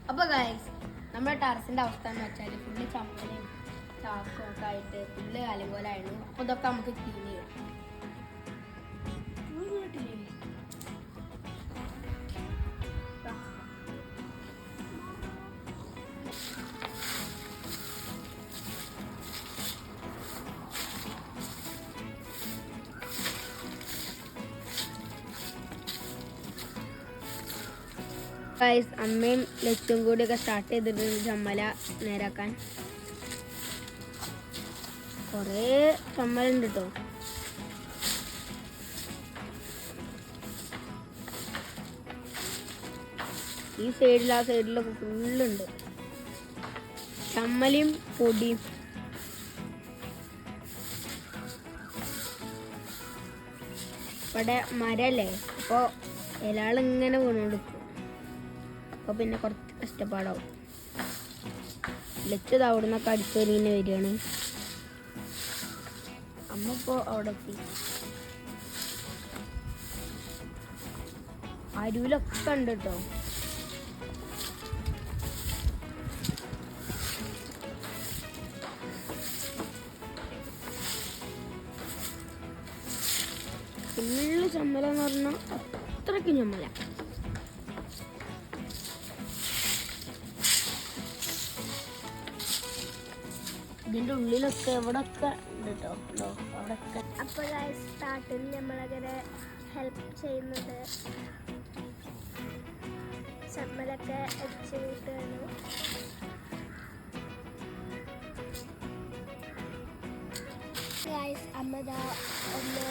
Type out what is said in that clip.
അപ്പോൾ ഗൈസ് നമ്മുടെ ടെറസിൻ്റെ അവസ്ഥ എന്ന് വെച്ചാൽ ഫുള്ള് ചമ്മലയും ചാക്കും ഒക്കെ ആയിട്ട് ഫുള്ള് അലങ്കോലായിരുന്നു. അപ്പോൾ ഇതൊക്കെ നമുക്ക് ക്ലീൻ ചെയ്യാം. ഗൈസ് അമ്മയും ലച്ചും കൂടിയൊക്കെ സ്റ്റാർട്ട് ചെയ്തിട്ടുണ്ട് ചമ്മല നേരാക്കാൻ. കുറേ ചമ്മലുണ്ട് കേട്ടോ. ഈ സൈഡിൽ ആ സൈഡിലൊക്കെ ഫുള്ളുണ്ട് ചമ്മലും പൊടിയും. ഇവിടെ മരല്ലേ, അപ്പോൾ ഇലകളിങ്ങനെ വീണുകൊടുക്കും. അപ്പോൾ പിന്നെ കുറച്ച് കഷ്ടപ്പാടാവും. ലച്ചത് അവിടെ നിന്നൊക്കെ അടിച്ചൊരു ഇങ്ങനെ വരികയാണ്. അമ്മ ഇപ്പോൾ അവിടെ എത്തി. അരുവിലൊക്കെ ഉണ്ട് കേട്ടോ. ഫുള്ള് ചമ്മല എന്ന് പറഞ്ഞാൽ അത്രയ്ക്കും ചമ്മല. ഇതിൻ്റെ ഉള്ളിലൊക്കെ എവിടെയൊക്കെ ഉണ്ട് കേട്ടോ. അവിടെയൊക്കെ അപ്പോൾ സ്റ്റാർട്ടിൽ നമ്മളങ്ങനെ ഹെൽപ്പ് ചെയ്യുന്നത് ചമ്മലൊക്കെ അടിച്ചു കൂട്ടുകയാണ്. അമ്മ ഒന്ന്